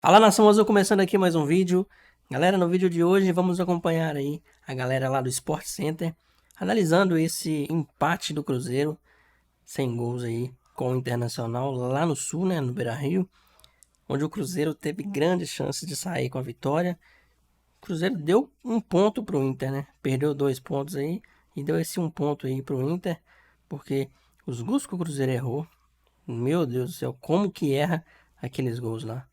Fala, nação azul, começando aqui mais um vídeo. Galera, no vídeo de hoje vamos acompanhar aí a galera lá do Sport Center analisando esse empate do Cruzeiro sem gols aí com o Internacional lá no Sul, né, no Beira-Rio, onde o Cruzeiro teve grandes chances de sair com a vitória. O Cruzeiro deu um ponto pro Inter, né? Perdeu 2 pontos aí e deu esse 1 ponto aí pro Inter, porque os gols que o Cruzeiro errou, meu Deus do céu, como que erra aqueles gols lá?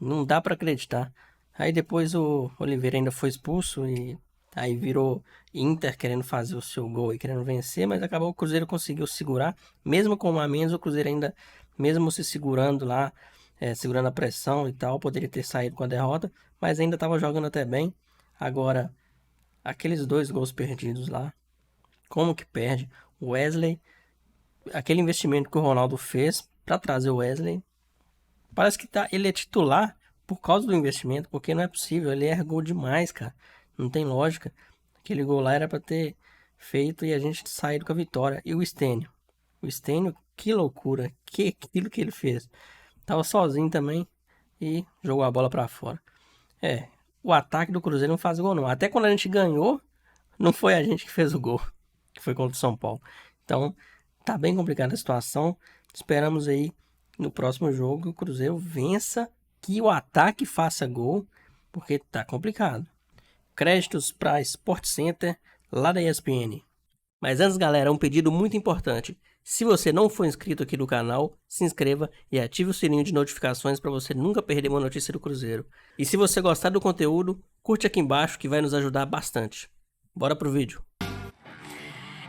Não dá pra acreditar. Aí depois o Oliveira ainda foi expulso e aí virou Inter querendo fazer o seu gol e querendo vencer, mas acabou o Cruzeiro conseguiu segurar, mesmo com um a menos, o Cruzeiro ainda, mesmo se segurando lá, segurando a pressão e tal, poderia ter saído com a derrota, mas ainda estava jogando até bem. Agora, aqueles 2 gols perdidos lá, como que perde? O Wesley, aquele investimento que o Ronaldo fez pra trazer o Wesley, parece que ele é titular por causa do investimento, porque não é possível, ele erra gol demais, cara. Não tem lógica. Aquele gol lá era pra ter feito e a gente saído com a vitória. E o Stênio? O Stênio, que loucura, que aquilo que ele fez. Tava sozinho também e jogou a bola pra fora. O ataque do Cruzeiro não faz gol não. Até quando a gente ganhou, não foi a gente que fez o gol, que foi contra o São Paulo. Então, tá bem complicada a situação. Esperamos aí no próximo jogo que o Cruzeiro vença, que o ataque faça gol, porque tá complicado. Créditos para Sport Center, lá da ESPN. Mas antes, galera, um pedido muito importante. Se você não for inscrito aqui no canal, se inscreva e ative o sininho de notificações para você nunca perder uma notícia do Cruzeiro. E se você gostar do conteúdo, curte aqui embaixo que vai nos ajudar bastante. Bora pro vídeo.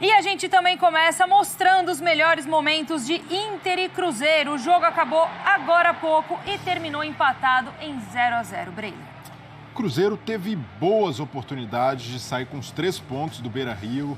E a gente também começa mostrando os melhores momentos de Inter e Cruzeiro. O jogo acabou agora há pouco e terminou empatado em 0-0, Breno. O Cruzeiro teve boas oportunidades de sair com os 3 pontos do Beira-Rio.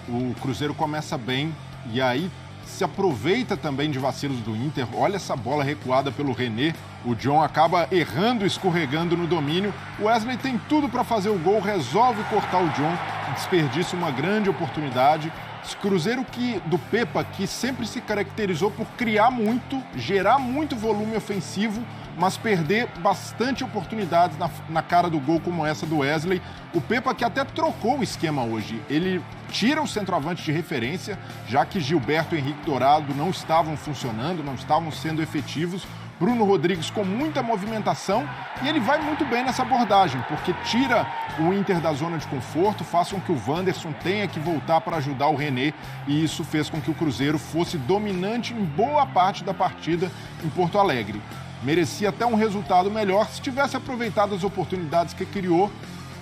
O Cruzeiro começa bem e aí se aproveita também de vacilos do Inter. Olha essa bola recuada pelo René. O John acaba errando, escorregando no domínio. O Wesley tem tudo para fazer o gol, resolve cortar o John, desperdiça uma grande oportunidade. Esse Cruzeiro do Pepa, que sempre se caracterizou por criar muito, gerar muito volume ofensivo, mas perder bastante oportunidades na cara do gol como essa do Wesley. O Pepa que até trocou o esquema hoje. Ele tira o centroavante de referência, já que Gilberto e Henrique Dourado não estavam funcionando, não estavam sendo efetivos. Bruno Rodrigues com muita movimentação e ele vai muito bem nessa abordagem, porque tira o Inter da zona de conforto, faz com que o Wanderson tenha que voltar para ajudar o René e isso fez com que o Cruzeiro fosse dominante em boa parte da partida em Porto Alegre. Merecia até um resultado melhor se tivesse aproveitado as oportunidades que criou.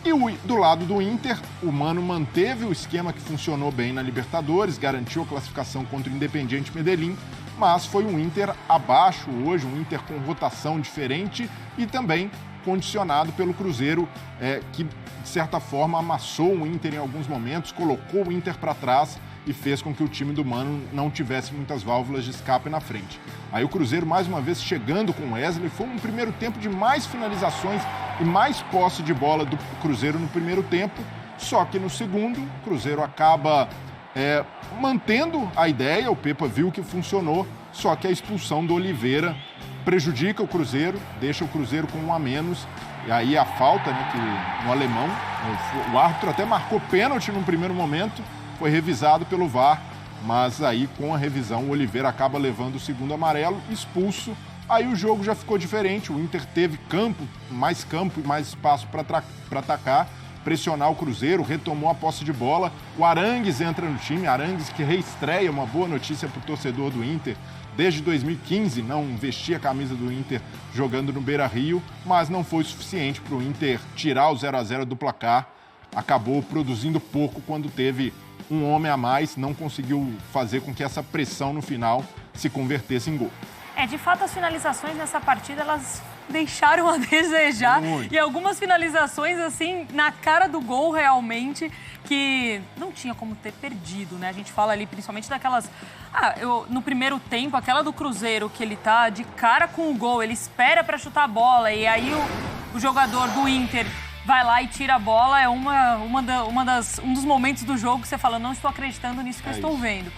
E do lado do Inter, o Mano manteve o esquema que funcionou bem na Libertadores, garantiu a classificação contra o Independiente Medellín, mas foi um Inter abaixo hoje, um Inter com rotação diferente e também condicionado pelo Cruzeiro, que de certa forma amassou o Inter em alguns momentos, colocou o Inter para trás e fez com que o time do Mano não tivesse muitas válvulas de escape na frente. Aí o Cruzeiro, mais uma vez, chegando com o Wesley, foi um primeiro tempo de mais finalizações e mais posse de bola do Cruzeiro no primeiro tempo, só que no segundo, o Cruzeiro acaba mantendo a ideia, o Pepa viu que funcionou, só que a expulsão do Oliveira prejudica o Cruzeiro, deixa o Cruzeiro com 1 a menos, e aí a falta, né, que no alemão, o árbitro até marcou pênalti no primeiro momento, foi revisado pelo VAR, mas aí com a revisão o Oliveira acaba levando o segundo amarelo, expulso. Aí o jogo já ficou diferente, o Inter teve campo e mais espaço para atacar, pressionar o Cruzeiro, retomou a posse de bola. O Arangues entra no time, Arangues que reestreia, uma boa notícia para o torcedor do Inter. Desde 2015 não vestia a camisa do Inter jogando no Beira-Rio, mas não foi suficiente para o Inter tirar o 0-0 do placar. Acabou produzindo pouco quando teve um homem a mais, não conseguiu fazer com que essa pressão no final se convertesse em gol. De fato, as finalizações nessa partida, elas deixaram a desejar. Muito. E algumas finalizações, assim, na cara do gol, realmente, que não tinha como ter perdido, né? A gente fala ali, principalmente daquelas... no primeiro tempo, aquela do Cruzeiro, que ele tá de cara com o gol, ele espera para chutar a bola, e aí o jogador do Inter vai lá e tira a bola, é um dos momentos do jogo que você fala, não estou acreditando nisso que eu estou vendo.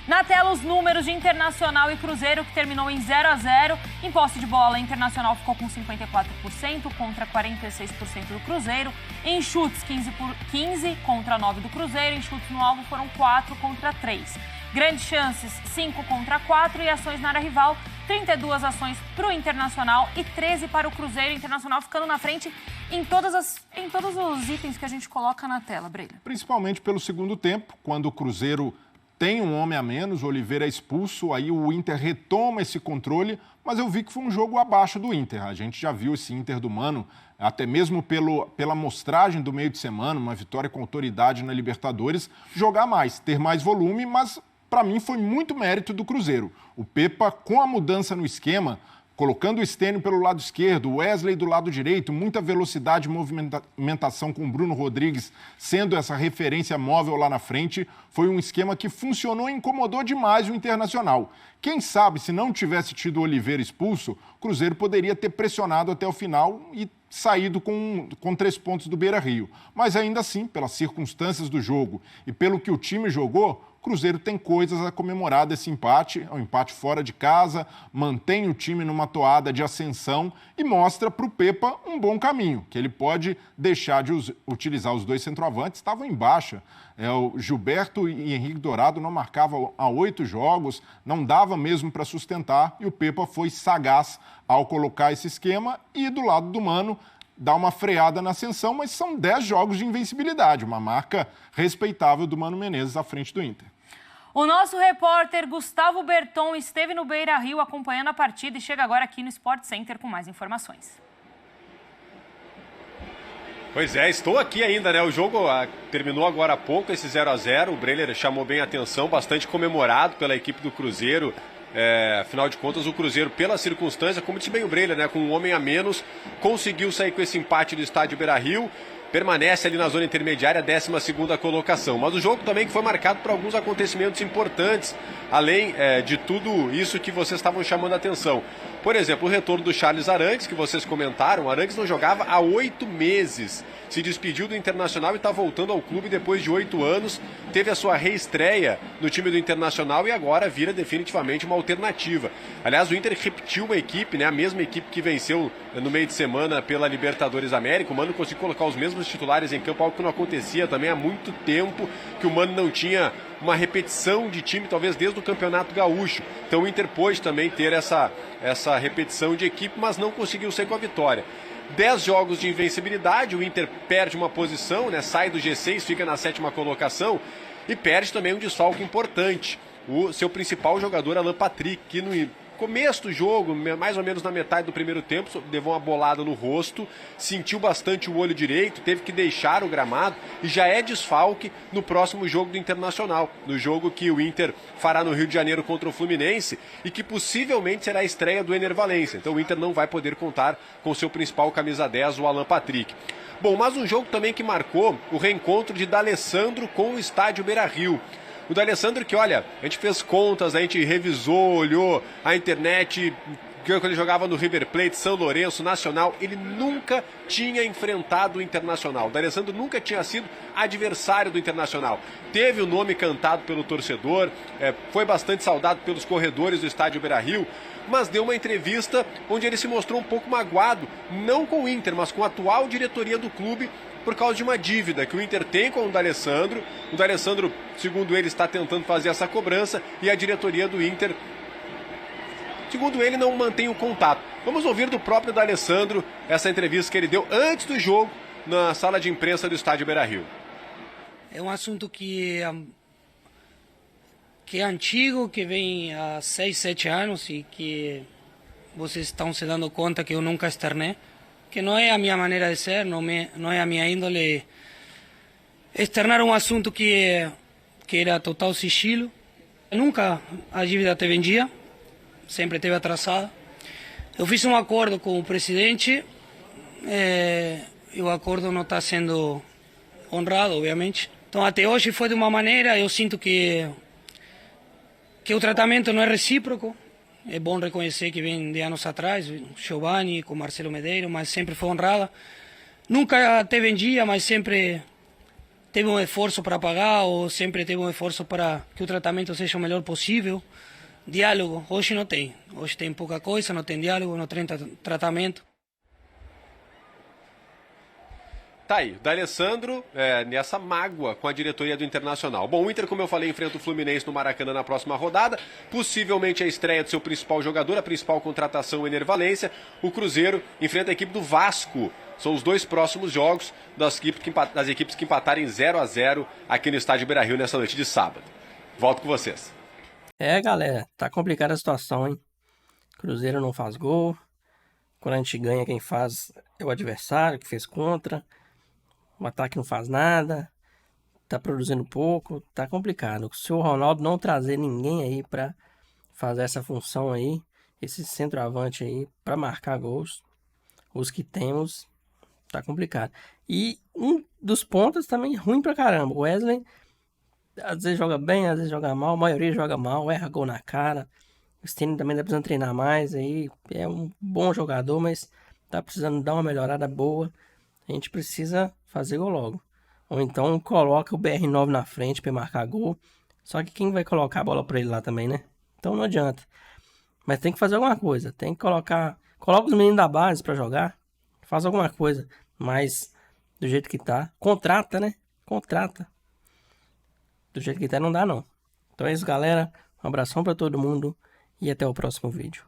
Na tela, os números de Internacional e Cruzeiro, que terminou em 0-0. Em posse de bola, Internacional ficou com 54% contra 46% do Cruzeiro. Em chutes, 15 contra 9 do Cruzeiro. Em chutes no alvo, foram 4 contra 3. Grandes chances, 5 contra 4. E ações na área rival, 32 ações para o Internacional e 13 para o Cruzeiro. Internacional ficando na frente em todos os itens que a gente coloca na tela, Brilha. Principalmente pelo segundo tempo, quando o Cruzeiro tem um homem a menos, o Oliveira é expulso, aí o Inter retoma esse controle, mas eu vi que foi um jogo abaixo do Inter. A gente já viu esse Inter do Mano, até mesmo pela amostragem do meio de semana, uma vitória com autoridade na Libertadores, jogar mais, ter mais volume, mas para mim foi muito mérito do Cruzeiro. O Pepa, com a mudança no esquema, colocando o Stênio pelo lado esquerdo, o Wesley do lado direito, muita velocidade e movimentação com o Bruno Rodrigues sendo essa referência móvel lá na frente, foi um esquema que funcionou e incomodou demais o Internacional. Quem sabe, se não tivesse tido o Oliveira expulso, o Cruzeiro poderia ter pressionado até o final e saído com 3 pontos do Beira-Rio. Mas ainda assim, pelas circunstâncias do jogo e pelo que o time jogou, o Cruzeiro tem coisas a comemorar desse empate, é um empate fora de casa, mantém o time numa toada de ascensão e mostra para o Pepa um bom caminho, que ele pode deixar de utilizar os 2 centroavantes, estavam em baixa. O Gilberto e Henrique Dourado não marcavam há 8 jogos, não dava mesmo para sustentar, e o Pepa foi sagaz ao colocar esse esquema e do lado do Mano dá uma freada na ascensão, mas são 10 jogos de invencibilidade, uma marca respeitável do Mano Menezes à frente do Inter. O nosso repórter Gustavo Berton esteve no Beira-Rio acompanhando a partida e chega agora aqui no Sport Center com mais informações. Pois é, estou aqui ainda, né? O jogo terminou agora há pouco, esse 0-0. O Breiler chamou bem a atenção, bastante comemorado pela equipe do Cruzeiro. Afinal de contas, o Cruzeiro, pela circunstância, como disse bem o Breiler, né? Com um homem a menos, conseguiu sair com esse empate do estádio Beira-Rio. Permanece ali na zona intermediária, 12ª colocação. Mas o jogo também que foi marcado por alguns acontecimentos importantes, além de tudo isso que vocês estavam chamando a atenção. Por exemplo, o retorno do Charles Arangues, que vocês comentaram. O Arangues não jogava há 8 meses. Se despediu do Internacional e está voltando ao clube depois de 8 anos. Teve a sua reestreia no time do Internacional e agora vira definitivamente uma alternativa. Aliás, o Inter repetiu uma equipe, né? A mesma equipe que venceu no meio de semana pela Libertadores América. O Mano conseguiu colocar os mesmos titulares em campo, algo que não acontecia também há muito tempo, que o Mano não tinha uma repetição de time, talvez desde o Campeonato Gaúcho. Então o Inter pôde também ter essa repetição de equipe, mas não conseguiu sair com a vitória. 10 jogos de invencibilidade, o Inter perde uma posição, né? Sai do G6, fica na 7ª colocação e perde também um desfalque importante. O seu principal jogador, Alan Patrick, que no começo do jogo, mais ou menos na metade do primeiro tempo, levou uma bolada no rosto, sentiu bastante o olho direito, teve que deixar o gramado e já é desfalque no próximo jogo do Internacional, no jogo que o Inter fará no Rio de Janeiro contra o Fluminense e que possivelmente será a estreia do Ener Valencia. Então o Inter não vai poder contar com seu principal camisa 10, o Alan Patrick. Bom, mas um jogo também que marcou o reencontro de D'Alessandro com o estádio Beira-Rio. O D'Alessandro que, olha, a gente fez contas, a gente revisou, olhou a internet, quando ele jogava no River Plate, São Lourenço, Nacional, ele nunca tinha enfrentado o Internacional. O D'Alessandro nunca tinha sido adversário do Internacional. Teve o nome cantado pelo torcedor, foi bastante saudado pelos corredores do estádio Beira-Rio, mas deu uma entrevista onde ele se mostrou um pouco magoado, não com o Inter, mas com a atual diretoria do clube, por causa de uma dívida que o Inter tem com o D'Alessandro. O D'Alessandro, segundo ele, está tentando fazer essa cobrança e a diretoria do Inter, segundo ele, não mantém o contato. Vamos ouvir do próprio D'Alessandro essa entrevista que ele deu antes do jogo na sala de imprensa do estádio Beira-Rio. É um assunto que é antigo, que vem há 6, 7 anos e que vocês estão se dando conta que eu nunca externei, que não é a minha maneira de ser, não é a minha índole externar um assunto que era total sigilo. Nunca a dívida te vendia, sempre esteve atrasada. Eu fiz um acordo com o presidente, e o acordo não está sendo honrado, obviamente. Então até hoje foi de uma maneira, eu sinto que o tratamento não é recíproco. É bom reconhecer que vem de anos atrás, o Giovanni com Marcelo Medeiros, mas sempre foi honrada. Nunca te vendia, mas sempre teve um esforço para pagar ou sempre teve um esforço para que o tratamento seja o melhor possível. Diálogo, hoje não tem. Hoje tem pouca coisa, não tem diálogo, não tem tratamento. Tá aí, D'Alessandro nessa mágoa com a diretoria do Internacional. Bom, o Inter, como eu falei, enfrenta o Fluminense no Maracanã na próxima rodada. Possivelmente a estreia do seu principal jogador, a principal contratação, o Ener Valencia. O Cruzeiro enfrenta a equipe do Vasco. São os 2 próximos jogos das equipes que empatarem 0-0 aqui no estádio Beira-Rio nessa noite de sábado. Volto com vocês. Galera, tá complicada a situação, hein? Cruzeiro não faz gol. Quando a gente ganha, quem faz é o adversário que fez contra. O ataque não faz nada. Tá produzindo pouco. Tá complicado. Se o Ronaldo não trazer ninguém aí pra fazer essa função aí, esse centroavante aí, pra marcar gols, os que temos, tá complicado. E um dos pontos também ruim pra caramba. O Wesley, às vezes joga bem, às vezes joga mal. A maioria joga mal, erra gol na cara. O Stênio também tá precisando treinar mais aí. É um bom jogador, mas tá precisando dar uma melhorada boa. A gente precisa fazer gol logo. Ou então coloca o BR9 na frente pra marcar gol. Só que quem vai colocar a bola pra ele lá também, né? Então não adianta. Mas tem que fazer alguma coisa. Tem que coloca os meninos da base pra jogar. Faz alguma coisa. Mas do jeito que tá, contrata, né? Contrata. Do jeito que tá não dá não. Então é isso, galera. Um abração pra todo mundo. E até o próximo vídeo.